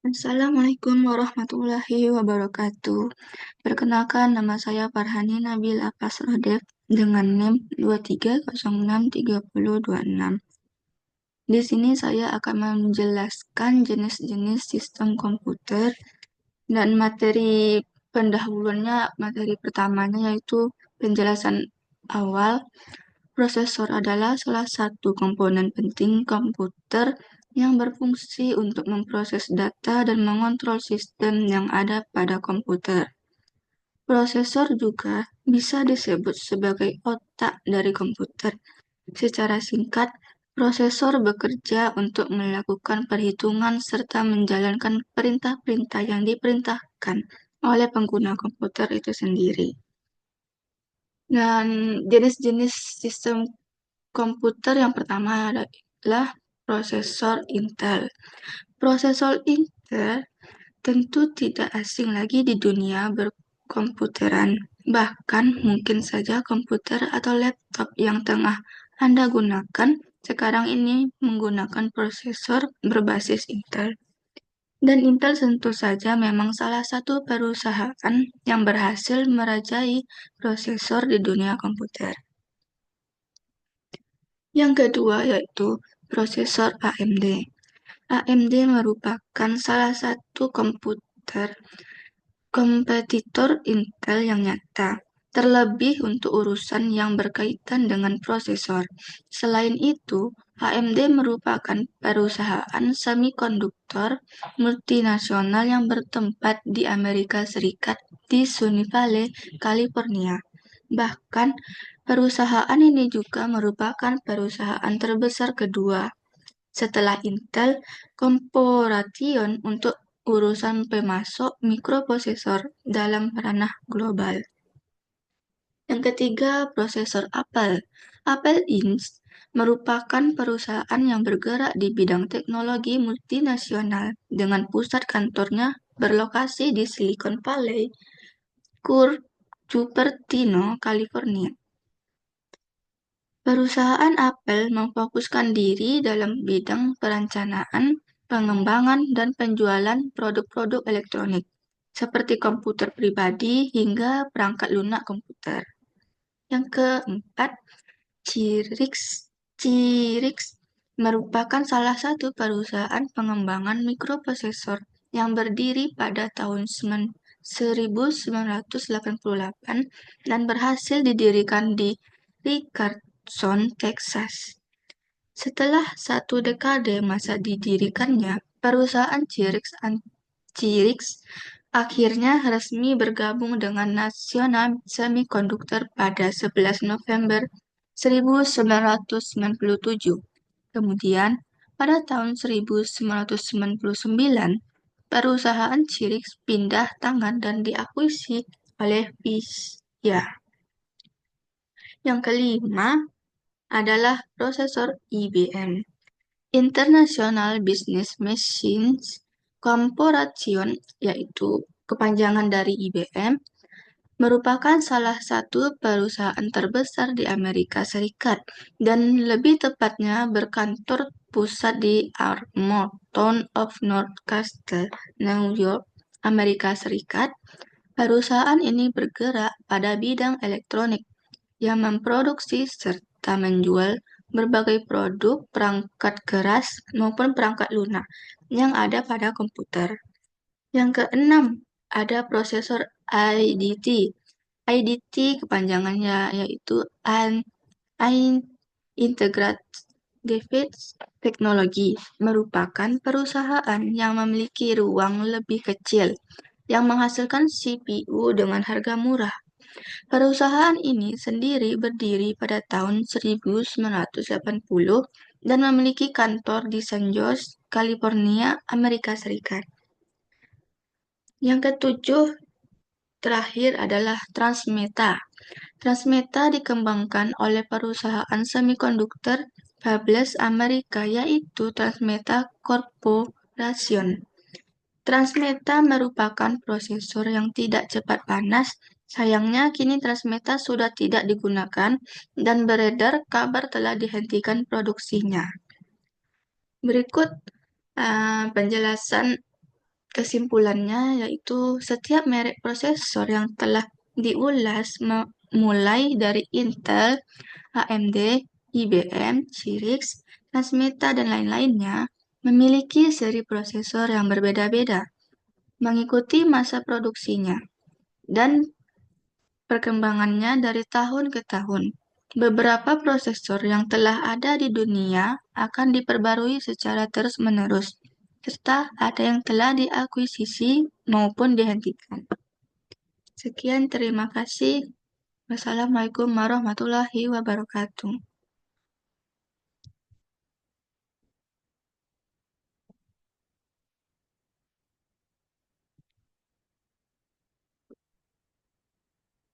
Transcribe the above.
Assalamualaikum warahmatullahi wabarakatuh. Perkenalkan, nama saya Farhani Nabil Apasrodev dengan NIM 23063026. Di sini saya akan menjelaskan jenis-jenis sistem komputer dan materi pendahuluannya, materi pertamanya yaitu penjelasan awal. Prosesor adalah salah satu komponen penting komputer yang berfungsi untuk memproses data dan mengontrol sistem yang ada pada komputer. Prosesor juga bisa disebut sebagai otak dari komputer. Secara singkat, prosesor bekerja untuk melakukan perhitungan serta menjalankan perintah-perintah yang diperintahkan oleh pengguna komputer itu sendiri. Dan jenis-jenis sistem komputer yang pertama adalah prosesor Intel. Prosesor Intel tentu tidak asing lagi di dunia berkomputeran. Bahkan mungkin saja komputer atau laptop yang tengah Anda gunakan sekarang ini menggunakan prosesor berbasis Intel. Dan Intel tentu saja memang salah satu perusahaan yang berhasil merajai prosesor di dunia komputer. Yang kedua yaitu prosesor AMD. AMD merupakan salah satu kompetitor Intel yang nyata, terlebih untuk urusan yang berkaitan dengan prosesor. Selain itu, AMD merupakan perusahaan semikonduktor multinasional yang bertempat di Amerika Serikat di Sunny Valley, California. Bahkan, perusahaan ini juga merupakan perusahaan terbesar kedua setelah Intel Corporation untuk urusan pemasok mikroprosesor dalam ranah global. Yang ketiga, prosesor Apple. Apple Inc. merupakan perusahaan yang bergerak di bidang teknologi multinasional dengan pusat kantornya berlokasi di Silicon Valley, Cupertino, California. Perusahaan Apple memfokuskan diri dalam bidang perencanaan, pengembangan, dan penjualan produk-produk elektronik, seperti komputer pribadi hingga perangkat lunak komputer. Yang keempat, Cyrix merupakan salah satu perusahaan pengembangan mikroprosesor yang berdiri pada tahun 1988 dan berhasil didirikan di Richardson, Texas. Setelah satu dekade masa didirikannya, perusahaan Cyrix akhirnya resmi bergabung dengan National Semiconductor pada 11 November 1997. Kemudian, pada tahun 1999, perusahaan Cyrix pindah tangan dan diakuisisi oleh Visya. Yang kelima adalah prosesor IBM. International Business Machines Corporation, yaitu kepanjangan dari IBM, merupakan salah satu perusahaan terbesar di Amerika Serikat dan lebih tepatnya berkantor pusat di Armourtown of North Castle, New York, Amerika Serikat. Perusahaan ini bergerak pada bidang elektronik yang memproduksi serta menjual berbagai produk perangkat keras maupun perangkat lunak yang ada pada komputer. Yang keenam, ada prosesor IDT. IDT kepanjangannya yaitu Integrated Technology, merupakan perusahaan yang memiliki ruang lebih kecil yang menghasilkan CPU dengan harga murah. Perusahaan ini sendiri berdiri pada tahun 1980 dan memiliki kantor di San Jose, California, Amerika Serikat. Yang ketujuh terakhir adalah Transmeta. Transmeta dikembangkan oleh perusahaan semikonduktor fabless Amerika yaitu Transmeta Corporation. Transmeta merupakan prosesor yang tidak cepat panas Sayangnya, kini Transmeta sudah tidak digunakan dan beredar kabar telah dihentikan produksinya. Berikut penjelasan kesimpulannya, yaitu setiap merek prosesor yang telah diulas mulai dari Intel, AMD, IBM, Cyrix, Transmeta, dan lain-lainnya memiliki seri prosesor yang berbeda-beda mengikuti masa produksinya dan perkembangannya dari tahun ke tahun. Beberapa prosesor yang telah ada di dunia akan diperbarui secara terus-menerus, serta ada yang telah diakuisisi maupun dihentikan. Sekian, terima kasih. Wassalamualaikum warahmatullahi wabarakatuh.